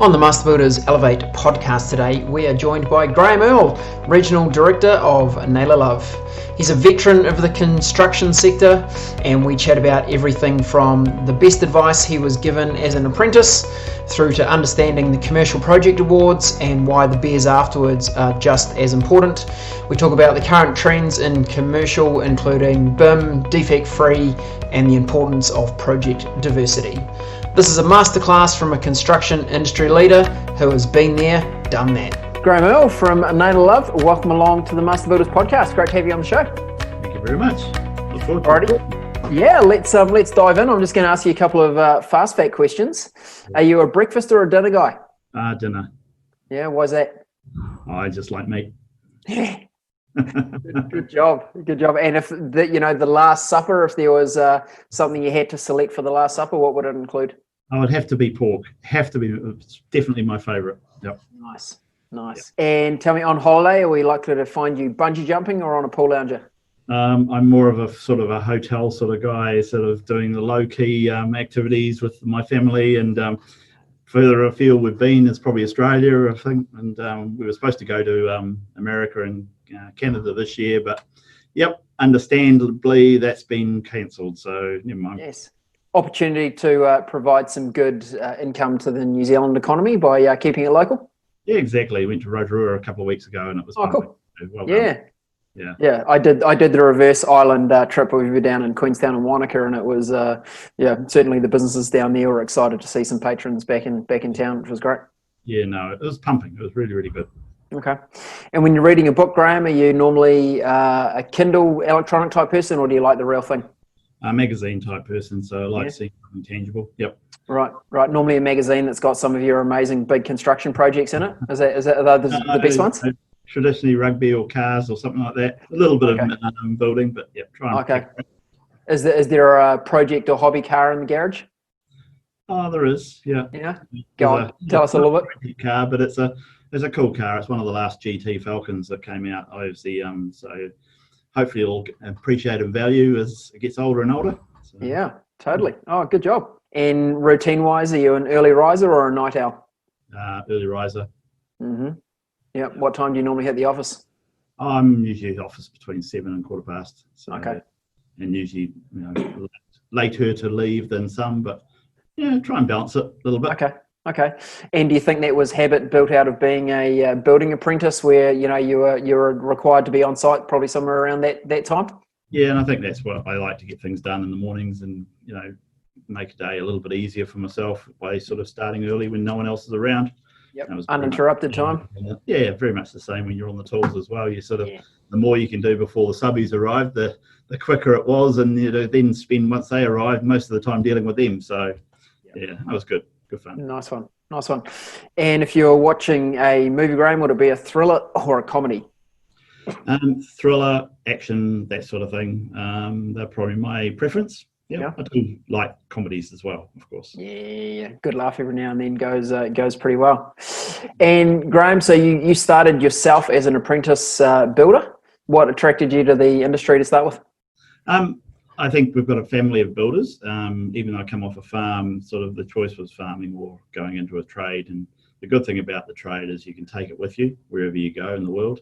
On the Master Builders Elevate podcast today, we are joined by Graeme Earl, Regional Director of Naylor Love. He's a veteran of the construction sector, and we chat about everything from the best advice he was given as an apprentice through to understanding the commercial project awards and why the beers afterwards are just as important. We talk about the current trends in commercial, including BIM, defect-free, and the importance of project diversity. This is a masterclass from a construction industry leader who has been there, done that. Graeme Earl from Naylor Love, welcome along to the Master Builders podcast. Great to have you on the show. Thank you very much. Look forward to it. Yeah, let's dive in. I'm just going to ask you a couple of fast fact questions. Are you a breakfast or a dinner guy? Dinner. Yeah, why's that? I just like meat. Good job. And if the Last Supper, if there was something you had to select for the Last Supper, what would it include? Oh, it'd have to be pork. It's definitely my favourite. Yep. Nice. Yep. And tell me, on holiday, are we likely to find you bungee jumping or on a pool lounger? I'm more of a sort of a hotel sort of guy, sort of doing the low-key activities with my family. And further afield we've been is probably Australia, I think. And we were supposed to go to America and Canada this year, but understandably that's been cancelled. So never mind. Yes. Opportunity to provide some good income to the New Zealand economy by keeping it local. Yeah, exactly. Went to Rotorua a couple of weeks ago, and it was fun. Cool. Well done. Yeah. I did the reverse island trip. We were down in Queenstown and Wanaka, and it was certainly the businesses down there were excited to see some patrons back in town, which was great. Yeah, no, it was pumping. It was really, really good. Okay. And when you're reading a book, Graeme, are you normally a Kindle electronic type person, or do you like the real thing? A magazine type person, so I like seeing something tangible. Yep. Right. Normally a magazine that's got some of your amazing big construction projects in it. Are the best ones? Traditionally rugby or cars or something like that. A little bit of building, but try and. Okay. Is there a project or hobby car in the garage? Oh, there is. Yeah. Yeah. Go on. Tell us a little bit. Car, but it's a cool car. It's one of the last GT Falcons that came out. Obviously, so hopefully it'll appreciate in value as it gets older and older. So. Yeah, totally. Oh, good job. And routine-wise, are you an early riser or a night owl? Early riser. Mm-hmm. Yeah. What time do you normally hit the office? I'm usually at the office between 7 and 7:15. So, okay. And usually, later to leave than some, but try and balance it a little bit. Okay. And do you think that was habit built out of being a building apprentice, where you were required to be on site probably somewhere around that time? Yeah, and I think that's what I like to get things done in the mornings, and make a day a little bit easier for myself by sort of starting early when no one else is around. Yep. Uninterrupted time. Yeah, very much the same when you're on the tools as well. You sort of the more you can do before the subbies arrive, the quicker it was, and then spend once they arrive most of the time dealing with them. So that was good. Good fun. Nice one. And if you're watching a movie, Graeme, would it be a thriller or a comedy? Thriller, action, that sort of thing. They're probably my preference. Yeah, I do like comedies as well, of course. Yeah. Good laugh every now and then goes pretty well. And Graeme, so you started yourself as an apprentice builder. What attracted you to the industry to start with? I think we've got a family of builders. Even though I come off a farm, sort of the choice was farming or going into a trade. And the good thing about the trade is you can take it with you wherever you go in the world.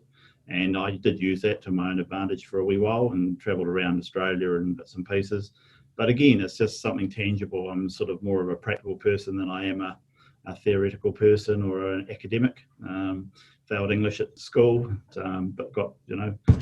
And I did use that to my own advantage for a wee while and travelled around Australia and bits and pieces. But again, it's just something tangible. I'm sort of more of a practical person than I am a theoretical person or an academic. Failed English at school, but got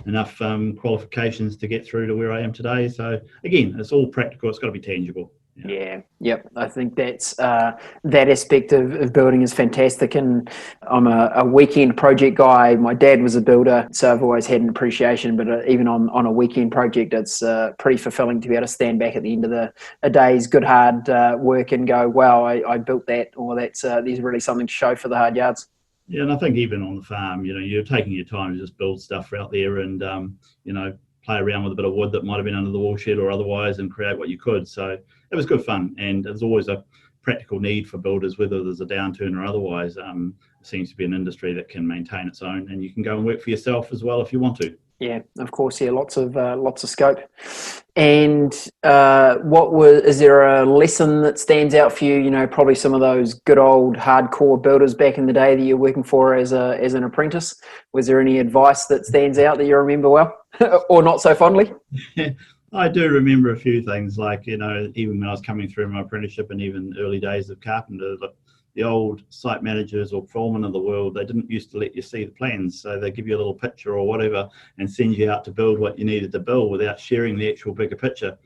enough qualifications to get through to where I am today. So again, it's all practical. It's got to be tangible. Yeah. Yep. I think that's that aspect of building is fantastic. And I'm a weekend project guy. My dad was a builder, so I've always had an appreciation. But even on a weekend project, it's pretty fulfilling to be able to stand back at the end of a day's good hard work and go, "Wow, I built that," or "That's there's really something to show for the hard yards." Yeah, and I think even on the farm, you're taking your time to just build stuff out there and play around with a bit of wood that might have been under the wall shed or otherwise, and create what you could. So it was good fun, and there's always a practical need for builders, whether there's a downturn or otherwise. It seems to be an industry that can maintain its own, and you can go and work for yourself as well if you want to. Yeah, of course. Yeah, lots of scope. And is there a lesson that stands out for you? You know, probably some of those good old hardcore builders back in the day that you're working for as an apprentice. Was there any advice that stands out that you remember well, or not so fondly? I do remember a few things, like, you know, even when I was coming through my apprenticeship and even early days of carpenter, the old site managers or foremen of the world, they didn't used to let you see the plans. So they give you a little picture or whatever and send you out to build what you needed to build without sharing the actual bigger picture.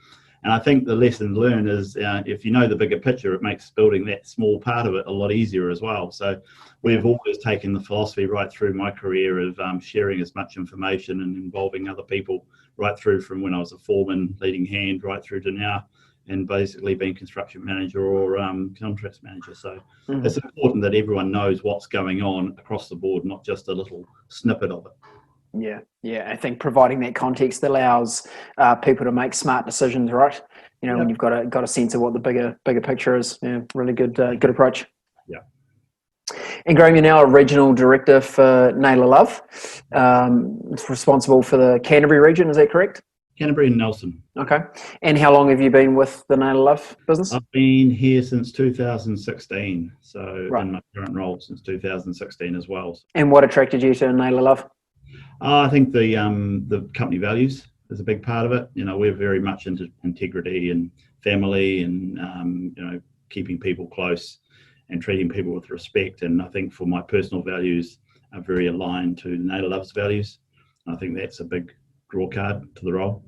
And I think the lesson learned is if you know the bigger picture, it makes building that small part of it a lot easier as well. So we've always taken the philosophy right through my career of sharing as much information and involving other people, right through from when I was a foreman, leading hand, right through to now, and basically being construction manager or contracts manager. So it's important that everyone knows what's going on across the board, not just a little snippet of it. Yeah. I think providing that context allows people to make smart decisions, right? You know, when you've got a sense of what the bigger picture is. Yeah, really good approach. Yeah. And Graeme, you're now a regional director for Naylor Love. It's responsible for the Canterbury region. Is that correct? Canterbury and Nelson. Okay. And how long have you been with the Naylor Love business? I've been here since 2016. So right. In my current role since 2016 as well. And what attracted you to Naylor Love? I think the company values is a big part of it. You know, we're very much into integrity and family and, you know, keeping people close and treating people with respect. And I think for my personal values are very aligned to Naylor Love's values. I think that's a big draw card to the role.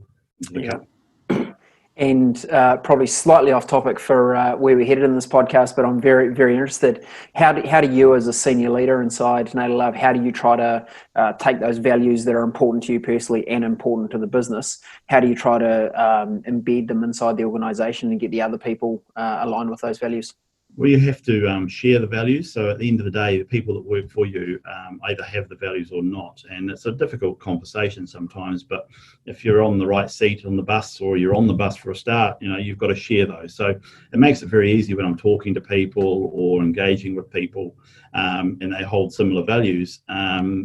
And probably slightly off topic for where we're headed in this podcast, but I'm very, very interested. How do you, as a senior leader inside Naylor Love, how do you try to take those values that are important to you personally and important to the business? How do you try to embed them inside the organisation and get the other people aligned with those values? Well, you have to share the values. So at the end of the day, the people that work for you either have the values or not. And it's a difficult conversation sometimes, but if you're on the right seat on the bus or you're on the bus for a start, you know, you've got to share those. So it makes it very easy when I'm talking to people or engaging with people and they hold similar values,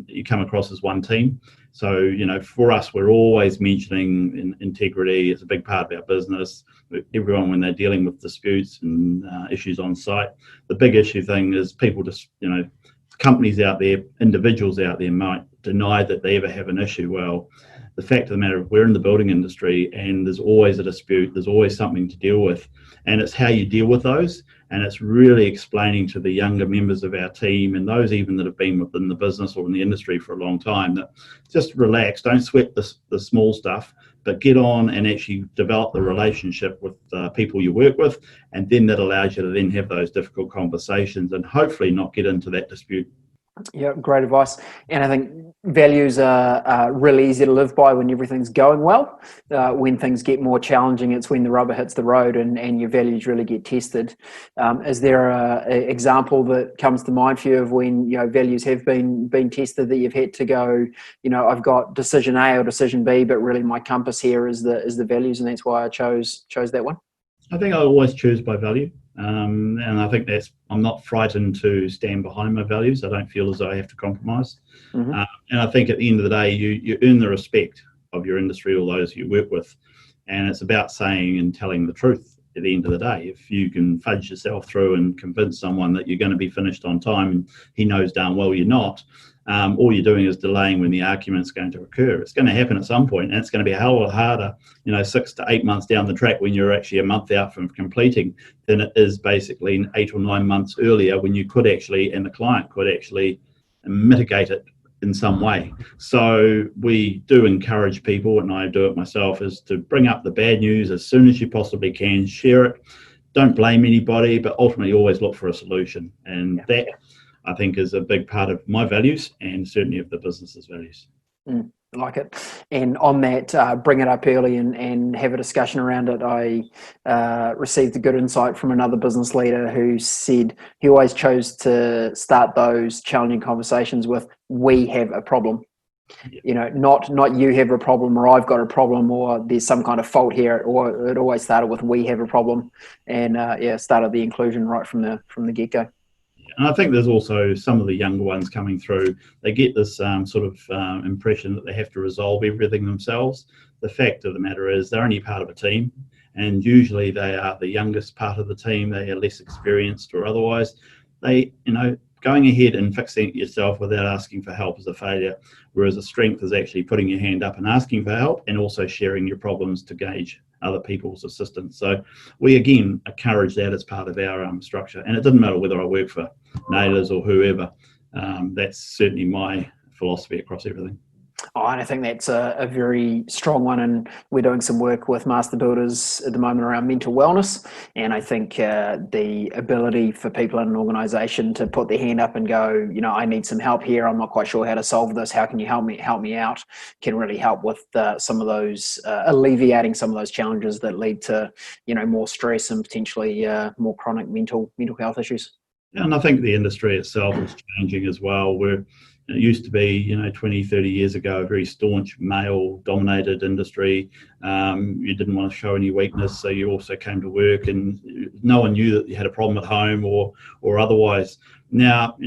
you come across as one team. So, you know, for us, we're always mentioning integrity. It's a big part of our business. Everyone, when they're dealing with disputes and issues on site, the big issue thing is people just, you know, companies out there, individuals out there might deny that they ever have an issue. Well, the fact of the matter, we're in the building industry and there's always a dispute. There's always something to deal with. And it's how you deal with those. And it's really explaining to the younger members of our team and those even that have been within the business or in the industry for a long time that just relax, don't sweat the small stuff, but get on and actually develop the relationship with people you work with. And then that allows you to then have those difficult conversations and hopefully not get into that dispute. Yeah, great advice. And I think values are really easy to live by when everything's going well. When things get more challenging, it's when the rubber hits the road and your values really get tested. Is there an example that comes to mind for you of when, you know, values have been tested that you've had to go, you know, I've got decision A or decision B, but really my compass here is the values, and that's why I chose that one? I think I always choose by value. And I think I'm not frightened to stand behind my values. I don't feel as though I have to compromise. And I think at the end of the day, you earn the respect of your industry or those you work with. And it's about saying and telling the truth at the end of the day. If you can fudge yourself through and convince someone that you're going to be finished on time and he knows darn well you're not, all you're doing is delaying when the argument's going to occur. It's going to happen at some point, and it's going to be a hell of a lot harder, 6 to 8 months down the track when you're actually a month out from completing than it is basically 8 or 9 months earlier when you could actually, and the client could actually mitigate it in some way. So we do encourage people, and I do it myself, is to bring up the bad news as soon as you possibly can, share it, don't blame anybody, but ultimately always look for a solution. And that, I think, is a big part of my values and certainly of the business's values. I like it. And on that, bring it up early and have a discussion around it. I received a good insight from another business leader who said he always chose to start those challenging conversations with, we have a problem. Yeah. You know, not you have a problem or I've got a problem or there's some kind of fault here, or it always started with we have a problem, and started the inclusion right from the get-go. And I think there's also some of the younger ones coming through. They get this sort of impression that they have to resolve everything themselves. The fact of the matter is they're only part of a team, and usually they are the youngest part of the team. They are less experienced or otherwise. They, going ahead and fixing it yourself without asking for help is a failure, whereas a strength is actually putting your hand up and asking for help, and also sharing your problems to gauge other people's assistance. So we again encourage that as part of our structure, and it doesn't matter whether I work for Naylor's or whoever. That's certainly my philosophy across everything. Oh, and I think that's a very strong one, and we're doing some work with master builders at the moment around mental wellness, and I think the ability for people in an organisation to put their hand up and go, I need some help here, I'm not quite sure how to solve this, how can you help me out, can really help with some of those, alleviating some of those challenges that lead to, more stress and potentially more chronic mental health issues. And I think the industry itself is changing as well, where it used to be, 20, 30 years ago, a very staunch male-dominated industry. You didn't want to show any weakness, so you also came to work, and no one knew that you had a problem at home or otherwise. Now,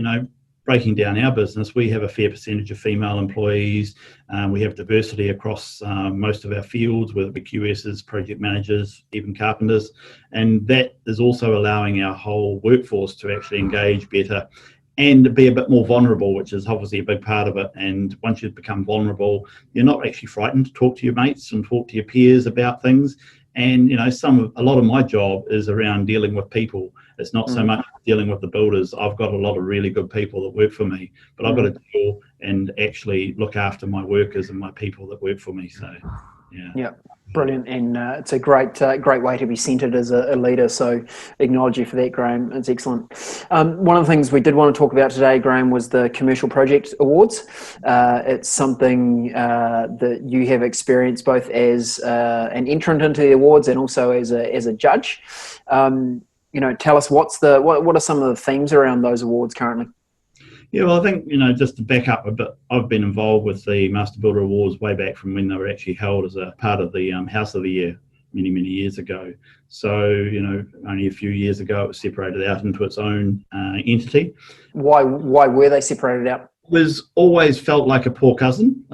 breaking down our business, we have a fair percentage of female employees. We have diversity across most of our fields, whether it be QSs, project managers, even carpenters. And that is also allowing our whole workforce to actually engage better and be a bit more vulnerable, which is obviously a big part of it. And once you become vulnerable, you're not actually frightened to talk to your mates and talk to your peers about things. And a lot of my job is around dealing with people. It's not so much dealing with the builders. I've got a lot of really good people that work for me, but I've got to deal and actually look after my workers and my people that work for me. So, yeah. Brilliant, and it's a great way to be centred as a leader, so acknowledge you for that, Graeme. It's excellent. One of the things we did want to talk about today, Graeme, was the Commercial Project Awards. It's something that you have experienced both as an entrant into the awards and also as a judge. Tell us what are some of the themes around those awards currently? Yeah, well, I think, just to back up a bit, I've been involved with the Master Builder Awards way back from when they were actually held as a part of the House of the Year many, many years ago. So, only a few years ago, it was separated out into its own entity. Why were they separated out? Was always felt like a poor cousin.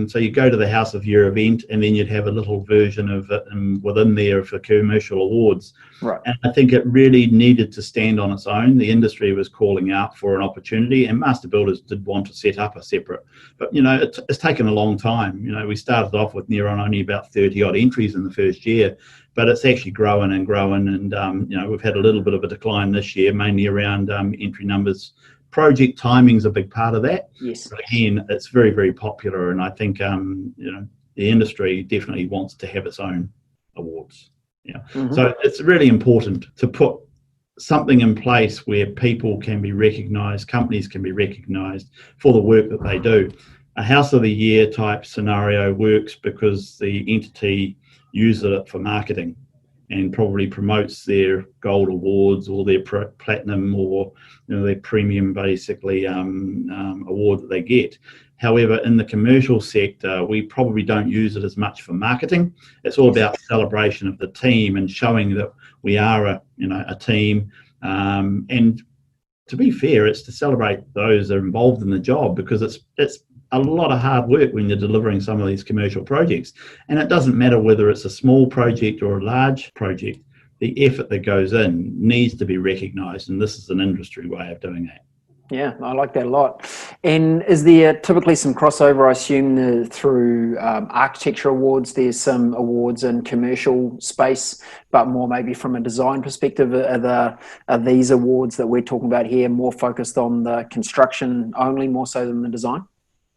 So you go to the House of Year event, and then you'd have a little version of it within there for commercial awards. Right. And I think it really needed to stand on its own. The industry was calling out for an opportunity, and master builders did want to set up a separate. But it's taken a long time. We started off with near on only about 30 odd entries in the first year, but it's actually growing and growing. And we've had a little bit of a decline this year, mainly around entry numbers. Project timing's a big part of that. Yes. But again, it's very, very popular, and I think the industry definitely wants to have its own awards. Yeah. Mm-hmm. So it's really important to put something in place where people can be recognised, companies can be recognised for the work that they do. A House of the Year type scenario works because the entity uses it for marketing and probably promotes their gold awards or their platinum or their premium basically award that they get. However, in the commercial sector, we probably don't use it as much for marketing. It's all about celebration of the team and showing that we are a team. And to be fair, it's to celebrate those that are involved in the job, because it's a lot of hard work when you're delivering some of these commercial projects. And it doesn't matter whether it's a small project or a large project, the effort that goes in needs to be recognised, and this is an industry way of doing that. Yeah, I like that a lot. And is there typically some crossover, I assume, through architecture awards? There's some awards in commercial space, but more maybe from a design perspective. Are these awards that we're talking about here more focused on the construction only, more so than the design?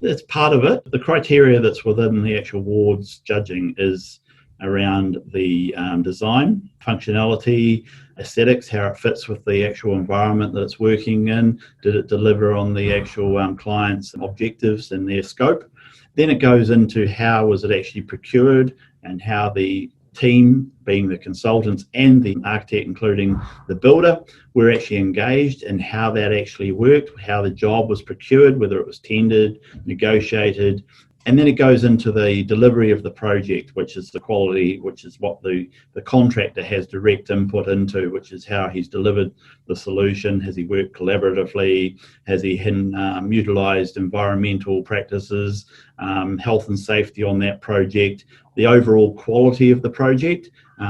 That's part of it. The criteria that's within the actual awards judging is around the design, functionality, aesthetics, how it fits with the actual environment that it's working in. Did it deliver on the actual client's objectives and their scope? Then it goes into how was it actually procured and how the team, being the consultants and the architect, including the builder, were actually engaged in how that actually worked, how the job was procured, whether it was tendered, negotiated. And then it goes into the delivery of the project, which is the quality, which is what the contractor has direct input into, which is how he's delivered the solution. Has he worked collaboratively? Has he utilised environmental practices, health and safety on that project, the overall quality of the project,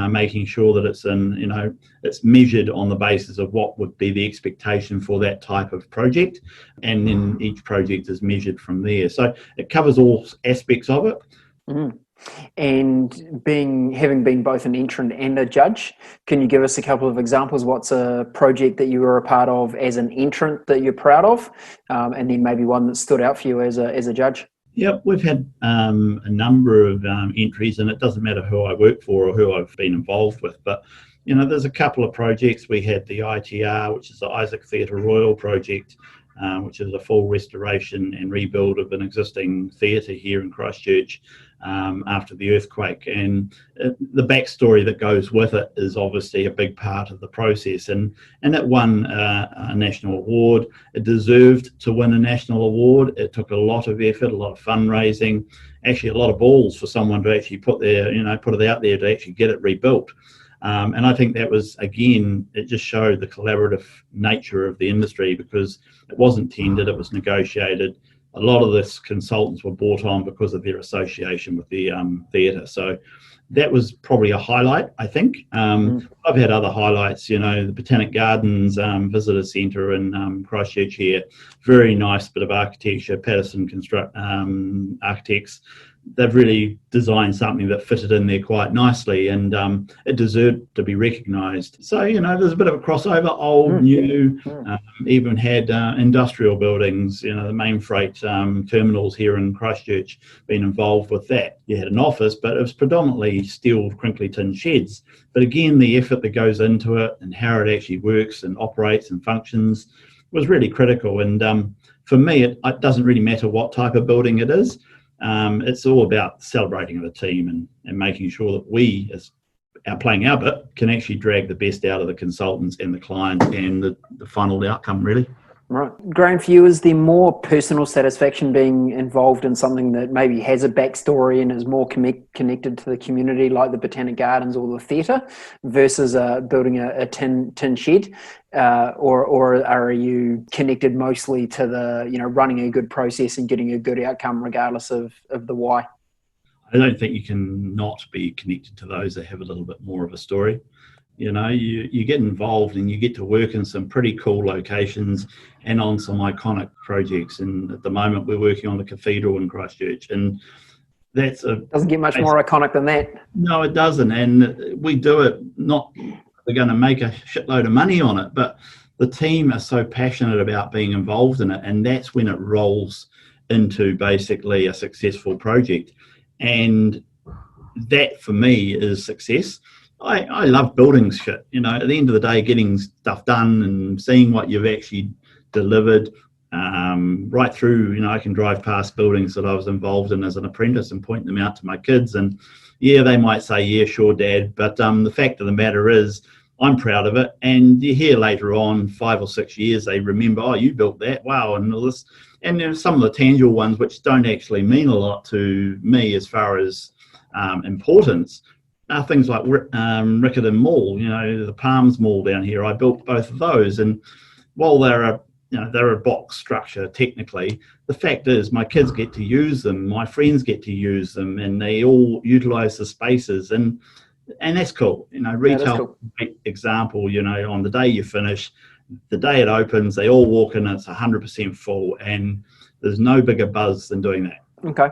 making sure that it's measured on the basis of what would be the expectation for that type of project, and then each project is measured from there. So it covers all aspects of it. Mm. And having been both an entrant and a judge, can you give us a couple of examples? What's a project that you were a part of as an entrant that you're proud of, and then maybe one that stood out for you as a judge? Yeah, we've had a number of entries, and it doesn't matter who I work for or who I've been involved with, but there's a couple of projects. We had the ITR, which is the Isaac Theatre Royal project, which is a full restoration and rebuild of an existing theatre here in Christchurch after the earthquake. And the backstory that goes with it is obviously a big part of the process. And it won a national award. It deserved to win a national award. It took a lot of effort, a lot of fundraising, actually a lot of balls for someone to actually put it out there to actually get it rebuilt. And I think that was, again, it just showed the collaborative nature of the industry, because it wasn't tendered, it was negotiated. A lot of the consultants were brought on because of their association with the theatre. So that was probably a highlight, I think. I've had other highlights, the Botanic Gardens Visitor Centre in Christchurch here. Very nice bit of architecture, Patterson Architects. They've really designed something that fitted in there quite nicely, and it deserved to be recognised. So, there's a bit of a crossover, old, new, even had industrial buildings, the main freight terminals here in Christchurch, been involved with that. You had an office, but it was predominantly steel crinkly tin sheds. But again, the effort that goes into it and how it actually works and operates and functions was really critical. And for me, it doesn't really matter what type of building it is. It's all about celebrating the team and making sure that we, as playing our bit, can actually drag the best out of the consultants and the client and the final outcome, really. Right. Graeme, for you, is there more personal satisfaction being involved in something that maybe has a backstory and is more connected to the community, like the Botanic Gardens or the theatre, versus building a tin shed? Or are you connected mostly to the, running a good process and getting a good outcome regardless of the why? I don't think you can not be connected to those that have a little bit more of a story. You get involved and you get to work in some pretty cool locations and on some iconic projects. And at the moment, we're working on the cathedral in Christchurch, and doesn't get much more iconic than that. No, it doesn't. And we do it not we're going to make a shitload of money on it, but the team are so passionate about being involved in it, and that's when it rolls into basically a successful project. And that for me is success. I love building shit, at the end of the day, getting stuff done and seeing what you've actually delivered, right through, I can drive past buildings that I was involved in as an apprentice and point them out to my kids, and yeah, they might say, yeah, sure, Dad, but the fact of the matter is I'm proud of it. And you hear later on, 5 or 6 years, they remember, oh, you built that, wow, and all this. And there's some of the tangible ones which don't actually mean a lot to me as far as importance. Things like Riccarton Mall, the Palms Mall down here. I built both of those, and while they're a box structure technically, the fact is my kids get to use them, my friends get to use them, and they all utilise the spaces, and that's cool. Retail, cool. Great example. On the day you finish, the day it opens, they all walk in, it's 100% full, and there's no bigger buzz than doing that. Okay.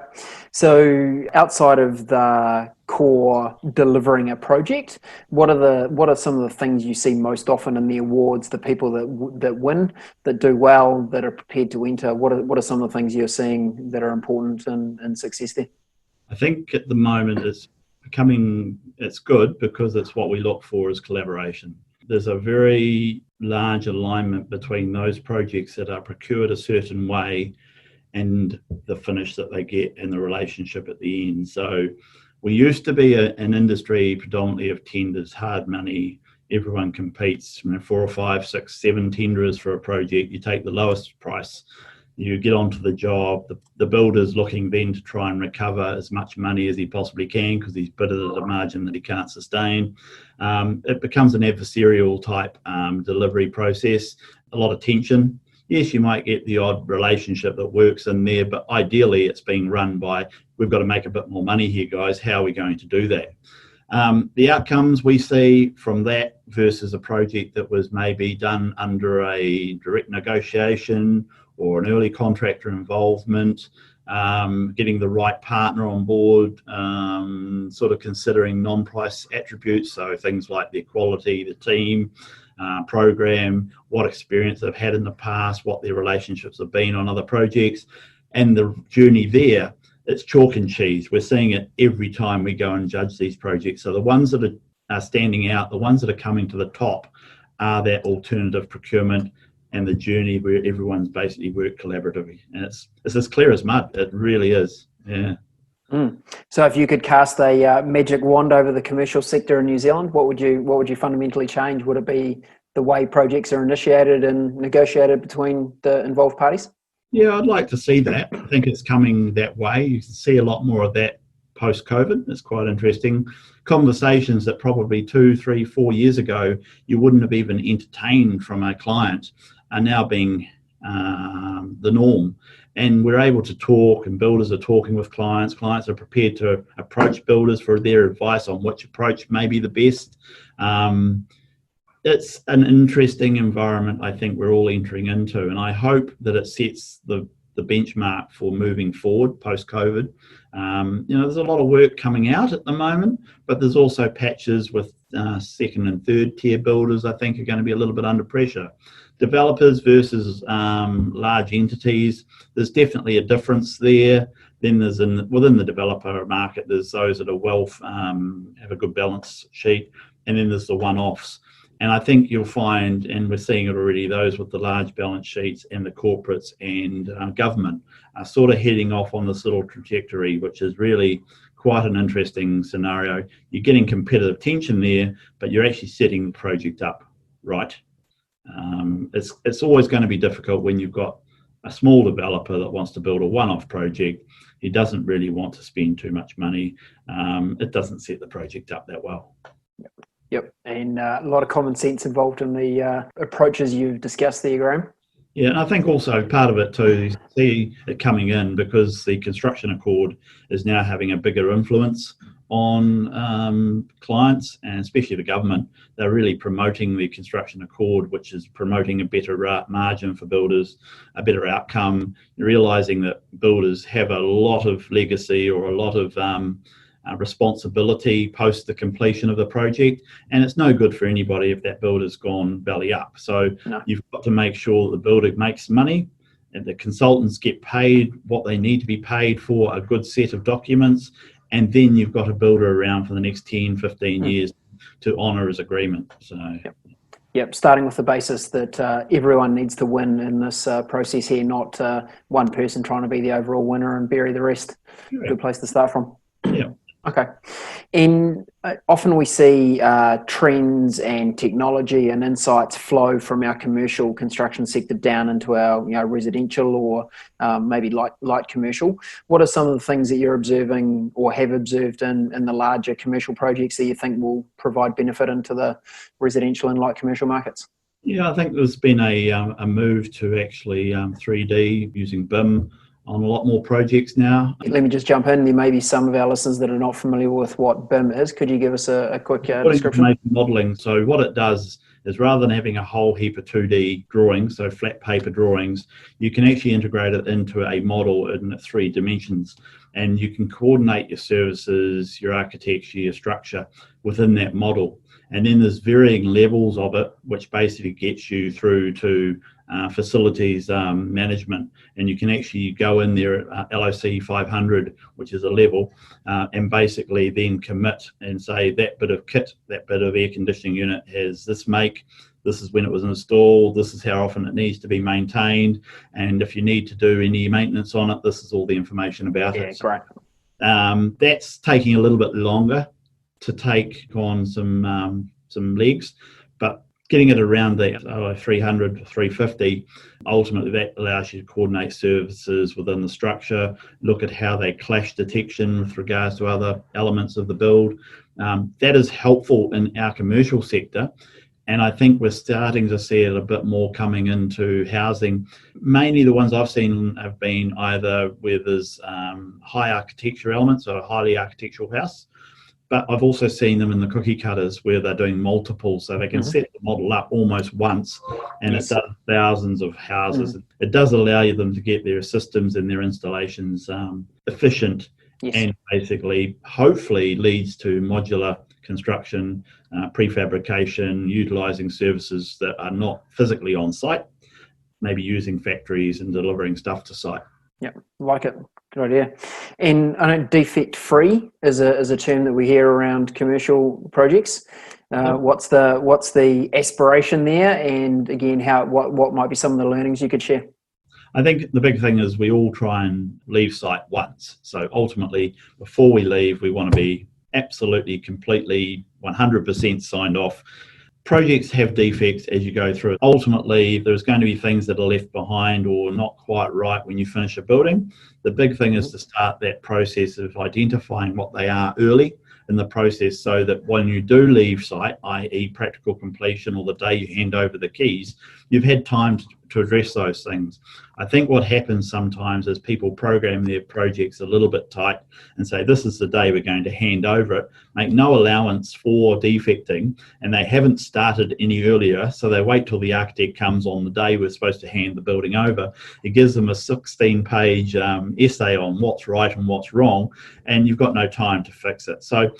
So outside of the core delivering a project, what are some of the things you see most often in the awards, the people that win, that do well, that are prepared to enter? What are some of the things you're seeing that are important in success there? I think at the moment it's good because it's what we look for is collaboration. There's a very large alignment between those projects that are procured a certain way and the finish that they get and the relationship at the end. So We used to be an industry predominantly of tenders, hard money. Everyone competes, 4 or 5, 6, 7 tenderers for a project. You take the lowest price, you get onto the job. The builder's looking then to try and recover as much money as he possibly can because he's bid at a margin that he can't sustain. It becomes an adversarial type delivery process, a lot of tension. Yes, you might get the odd relationship that works in there, but ideally it's being run by, we've got to make a bit more money here, guys. How are we going to do that? The outcomes we see from that versus a project that was maybe done under a direct negotiation or an early contractor involvement, getting the right partner on board, sort of considering non-price attributes, so things like their quality, the team, program, what experience they've had in the past, what their relationships have been on other projects, and the journey there. It's chalk and cheese. We're seeing it every time we go and judge these projects. So the ones that are standing out, the ones that are coming to the top, are that alternative procurement and the journey where everyone's basically worked collaboratively. And it's as clear as mud. It really is. Yeah. So if you could cast a magic wand over the commercial sector in New Zealand, what would you fundamentally change? Would it be the way projects are initiated and negotiated between the involved parties? Yeah, I'd like to see that. I think it's coming that way. You can see a lot more of that post-COVID. It's quite interesting. Conversations that probably 2, 3, 4 years ago you wouldn't have even entertained from a client are now being the norm. And we're able to talk, and builders are talking with clients. Clients are prepared to approach builders for their advice on which approach may be the best. It's an interesting environment I think we're all entering into, and I hope that it sets the benchmark for moving forward post-COVID. There's a lot of work coming out at the moment, but there's also patches with second and third tier builders I think are going to be a little bit under pressure. Developers versus large entities, there's definitely a difference there. Then there's within the developer market, there's those that are have a good balance sheet, and then there's the one-offs. And I think you'll find, and we're seeing it already, those with the large balance sheets and the corporates and government are sort of heading off on this little trajectory, which is really quite an interesting scenario. You're getting competitive tension there, but you're actually setting the project up right. It's always going to be difficult when you've got a small developer that wants to build a one-off project. He doesn't really want to spend too much money. It doesn't set the project up that well. Yep, and a lot of common sense involved in the approaches you've discussed there, Graeme. Yeah, and I think also part of it too, you see it coming in because the construction accord is now having a bigger influence on clients, and especially the government. They're really promoting the construction accord, which is promoting a better margin for builders, a better outcome, realising that builders have a lot of legacy or a lot of responsibility post the completion of the project, and it's no good for anybody if that builder's gone belly up. So You've got to make sure the builder makes money and the consultants get paid what they need to be paid for a good set of documents, and then you've got a builder around for the next 10, 15 years to honour his agreement. So Yep, starting with the basis that everyone needs to win in this process here, not one person trying to be the overall winner and bury the rest. Yeah. Good place to start from. Yeah. Okay. And often we see trends and technology and insights flow from our commercial construction sector down into our residential or maybe light commercial. What are some of the things that you're observing or have observed in the larger commercial projects that you think will provide benefit into the residential and light commercial markets? Yeah, I think there's been a move to actually 3D using BIM on a lot more projects now. Let me just jump in. There may be some of our listeners that are not familiar with what BIM is. Could you give us a quick description? Modelling. So what it does is rather than having a whole heap of 2D drawings, so flat paper drawings, you can actually integrate it into a model in 3 dimensions, and you can coordinate your services, your architecture, your structure within that model. And then there's varying levels of it, which basically gets you through to facilities management. And you can actually go in there at LOC 500, which is a level, and basically then commit and say that bit of kit, that bit of air conditioning unit has this make, this is when it was installed, this is how often it needs to be maintained, and if you need to do any maintenance on it, this is all the information about it. Great. That's taking a little bit longer to take on some legs, but getting it around the 300 350, ultimately that allows you to coordinate services within the structure, look at how they clash detection with regards to other elements of the build. That is helpful in our commercial sector. And I think we're starting to see it a bit more coming into housing. Mainly the ones I've seen have been either where there's high architecture elements, or a highly architectural house. But I've also seen them in the cookie cutters where they're doing multiple, so they can set the model up almost once, and it does thousands of houses. It does allow them to get their systems and their installations efficient, and basically hopefully leads to modular construction, prefabrication, utilising services that are not physically on site, maybe using factories and delivering stuff to site. Yeah, like it. Good idea. And I know defect-free is a term that we hear around commercial projects. What's the aspiration there? And again, what might be some of the learnings you could share? I think the big thing is we all try and leave site once. So ultimately, before we leave, we want to be absolutely, completely, 100% signed off. Projects have defects as you go through it. Ultimately, there's going to be things that are left behind or not quite right when you finish a building. The big thing is to start that process of identifying what they are early in the process, so that when you do leave site, i.e. practical completion or the day you hand over the keys, you've had time to address those things. I think what happens sometimes is people program their projects a little bit tight and say, this is the day we're going to hand over it, make no allowance for defecting, and they haven't started any earlier, so they wait till the architect comes on the day we're supposed to hand the building over. It gives them a 16-page essay on what's right and what's wrong, and you've got no time to fix it. So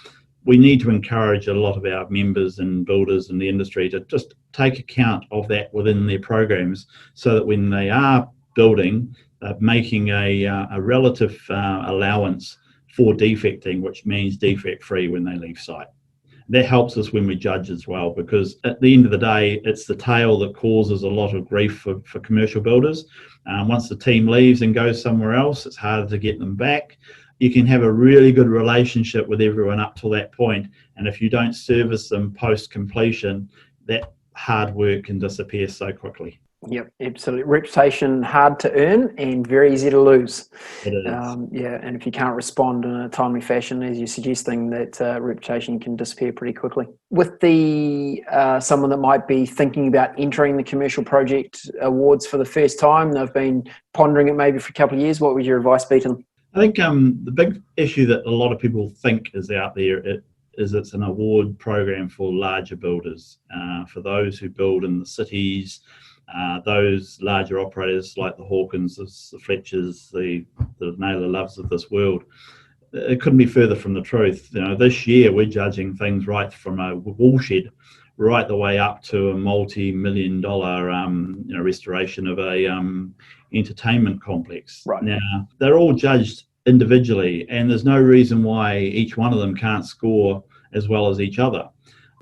we need to encourage a lot of our members and builders in the industry to just take account of that within their programs, so that when they are building, making a relative allowance for defecting, which means defect-free when they leave site. That helps us when we judge as well, because at the end of the day, it's the tail that causes a lot of grief for commercial builders. Once the team leaves and goes somewhere else, it's harder to get them back. You can have a really good relationship with everyone up till that point, and if you don't service them post-completion, that hard work can disappear so quickly. Yep, absolutely. Reputation hard to earn and very easy to lose. It is. And if you can't respond in a timely fashion, as you're suggesting, that reputation can disappear pretty quickly. With the someone that might be thinking about entering the commercial project awards for the first time, they've been pondering it maybe for a couple of years, what would your advice be to them? I think the big issue that a lot of people think is out there is it's an award program for larger builders, for those who build in the cities, those larger operators like the Hawkins, the Fletchers, the Naylor Loves of this world. It couldn't be further from the truth. This year we're judging things right from a woolshed right the way up to a multi-million-dollar restoration of a entertainment complex. Right. Now, they're all judged individually, and there's no reason why each one of them can't score as well as each other.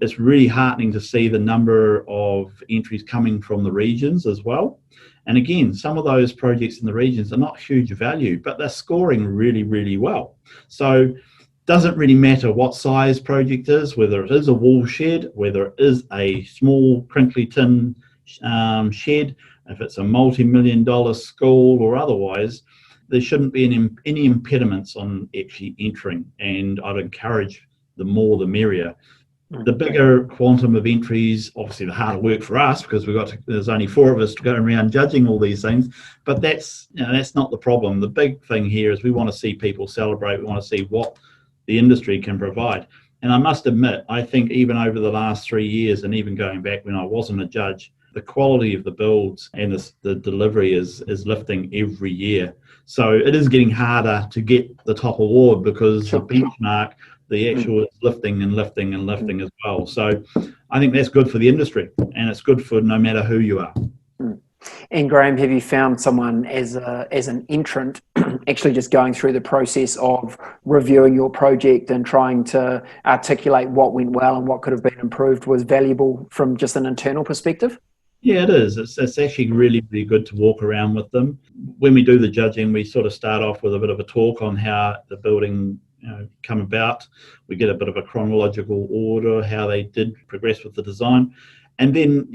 It's really heartening to see the number of entries coming from the regions as well. And again, some of those projects in the regions are not huge value, but they're scoring really, really well. So doesn't really matter what size project is, whether it is a wall shed, whether it is a small crinkly tin shed, if it's a multi-million-dollar school or otherwise, there shouldn't be any impediments on actually entering. And I'd encourage the more the merrier. The bigger quantum of entries, obviously the harder work for us, because there's only 4 of us going around judging all these things, but that's not the problem. The big thing here is we want to see people celebrate. We want to see what the industry can provide. And I must admit, I think even over the last 3 years, and even going back when I wasn't a judge, the quality of the builds and the delivery is lifting every year. So it is getting harder to get the top award, because the benchmark, the actual lifting and lifting and lifting as well. So I think that's good for the industry, and it's good for no matter who you are. And Graeme, have you found someone as an entrant actually just going through the process of reviewing your project and trying to articulate what went well and what could have been improved was valuable from just an internal perspective? Yeah, it is. It's actually really, really good to walk around with them. When we do the judging, we sort of start off with a bit of a talk on how the building come about. We get a bit of a chronological order, how they did progress with the design. And then,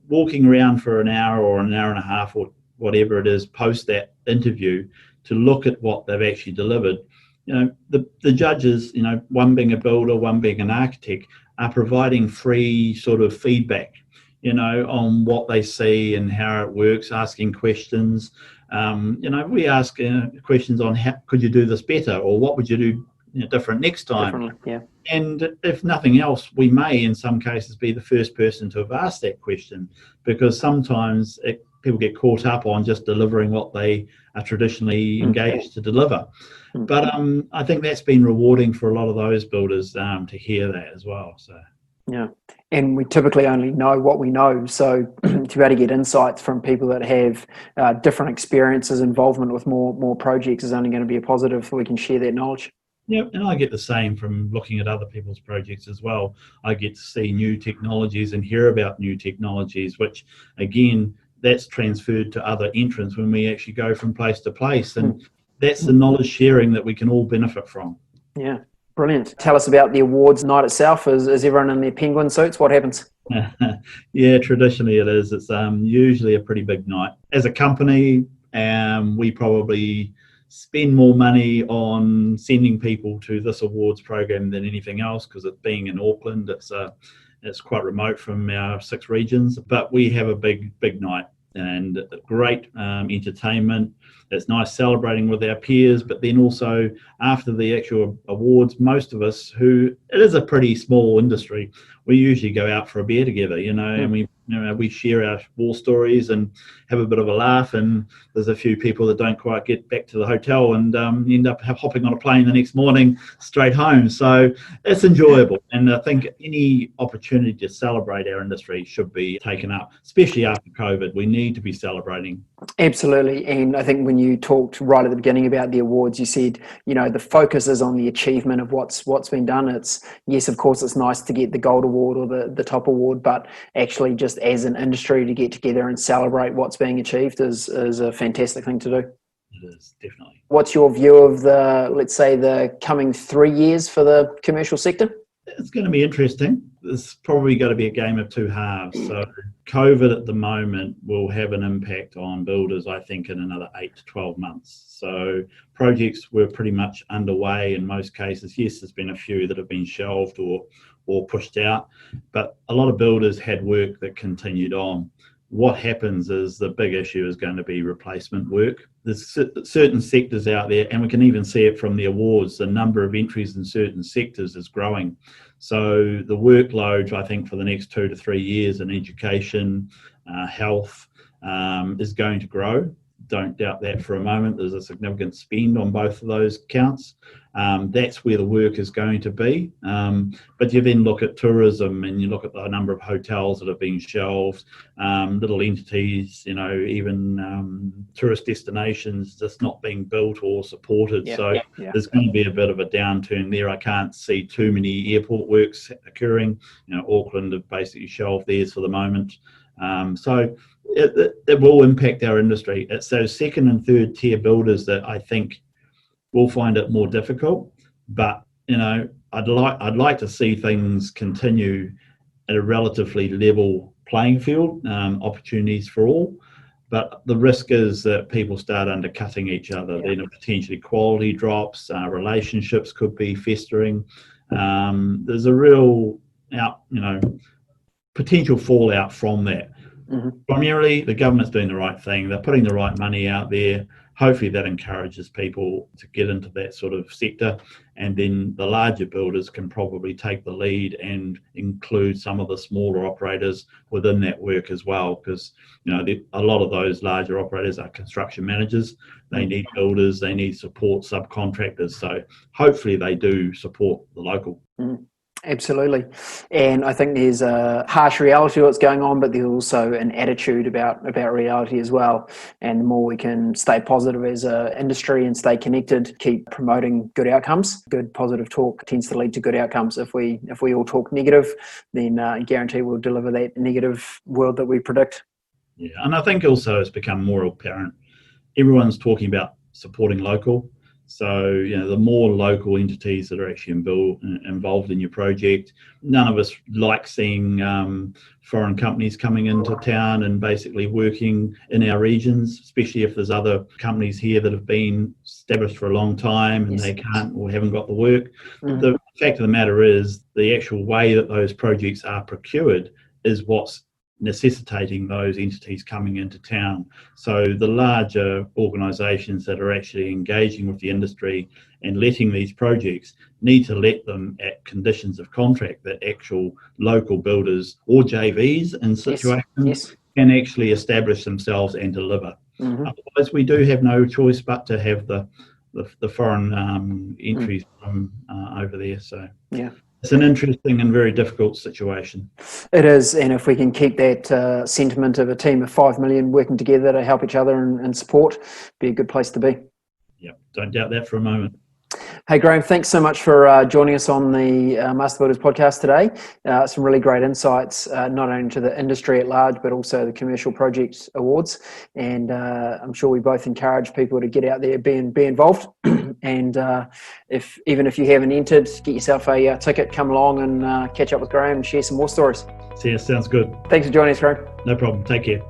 walking around for an hour or an hour and a half or whatever it is post that interview to look at what they've actually delivered. The judges, one being a builder, one being an architect, are providing free sort of feedback on what they see and how it works, asking questions. We ask questions on how could you do this better, or what would you do different next time. Differently, yeah. And if nothing else, we may in some cases be the first person to have asked that question, because sometimes people get caught up on just delivering what they are traditionally engaged to deliver. But I think that's been rewarding for a lot of those builders to hear that as well. So. Yeah, and we typically only know what we know. So to be able to get insights from people that have different experiences, involvement with more projects is only going to be a positive so we can share that knowledge. Yeah, and I get the same from looking at other people's projects as well. I get to see new technologies and hear about new technologies, which again, that's transferred to other entrants when we actually go from place to place. And that's the knowledge sharing that we can all benefit from. Yeah. Brilliant. Tell us about the awards night itself. Is everyone in their penguin suits? What happens? Yeah, traditionally it is. It's usually a pretty big night. As a company, we probably spend more money on sending people to this awards program than anything else, because it being in Auckland, it's quite remote from our 6 regions. But we have a big night and great entertainment. It's nice celebrating with our peers, but then also after the actual awards, most of us it is a pretty small industry, we usually go out for a beer together, and we share our war stories and have a bit of a laugh. And there's a few people that don't quite get back to the hotel and end up hopping on a plane the next morning straight home. So it's enjoyable. And I think any opportunity to celebrate our industry should be taken up, especially after COVID. We need to be celebrating. Absolutely. And I think when you talked right at the beginning about the awards, you said, the focus is on the achievement of what's been done. It's, yes, of course, it's nice to get the gold award or the top award, but actually just as an industry to get together and celebrate what's being achieved is a fantastic thing to do. It is, definitely. What's your view of the coming 3 years for the commercial sector? It's going to be interesting. It's probably going to be a game of two halves. So COVID at the moment will have an impact on builders, I think, in another 8 to 12 months. So projects were pretty much underway in most cases. Yes, there's been a few that have been shelved or pushed out, but a lot of builders had work that continued on. What happens is the big issue is going to be replacement work. There's certain sectors out there, and we can even see it from the awards, the number of entries in certain sectors is growing. So the workload, I think, for the next 2 to 3 years in education, health, is going to grow. Don't doubt that for a moment. There's a significant spend on both of those counts. That's where the work is going to be. But you then look at tourism and you look at the number of hotels that have been shelved, little entities, even tourist destinations just not being built or supported. There's going to be a bit of a downturn there. I can't see too many airport works occurring. Auckland have basically shelved theirs for the moment. So it will impact our industry. It's those second and third tier builders that I think will find it more difficult. But I'd like to see things continue at a relatively level playing field, opportunities for all. But the risk is that people start undercutting each other. Then potentially quality drops, relationships could be festering. There's a real potential fallout from that. Mm-hmm. Primarily, the government's doing the right thing. They're putting the right money out there. Hopefully that encourages people to get into that sort of sector. And then the larger builders can probably take the lead and include some of the smaller operators within that work as well. Because, a lot of those larger operators are construction managers. They need builders. They need support subcontractors. So hopefully they do support the local. Mm. Absolutely. And I think there's a harsh reality of what's going on, but there's also an attitude about reality as well. And the more we can stay positive as an industry and stay connected, keep promoting good outcomes. Good positive talk tends to lead to good outcomes. If we all talk negative, then I guarantee we'll deliver that negative world that we predict. Yeah, and I think also it's become more apparent. Everyone's talking about supporting local. So, the more local entities that are actually involved in your project. None of us like seeing foreign companies coming into town and basically working in our regions, especially if there's other companies here that have been established for a long time and they can't or haven't got the work. Mm-hmm. The fact of the matter is the actual way that those projects are procured is what's necessitating those entities coming into town. So the larger organisations that are actually engaging with the industry and letting these projects need to let them at conditions of contract that actual local builders or JVs in situations can actually establish themselves and deliver. Mm-hmm. Otherwise, we do have no choice but to have the foreign entries from over there. So it's an interesting and very difficult situation. It is, and if we can keep that sentiment of a team of 5 million working together to help each other and support, be a good place to be. Yep, don't doubt that for a moment. Hey, Graeme, thanks so much for joining us on the Master Builders podcast today. Some really great insights, not only to the industry at large, but also the Commercial Project Awards. And I'm sure we both encourage people to get out there, be involved. And even if you haven't entered, get yourself a ticket, come along and catch up with Graeme and share some more stories. See you, sounds good. Thanks for joining us, Graeme. No problem. Take care.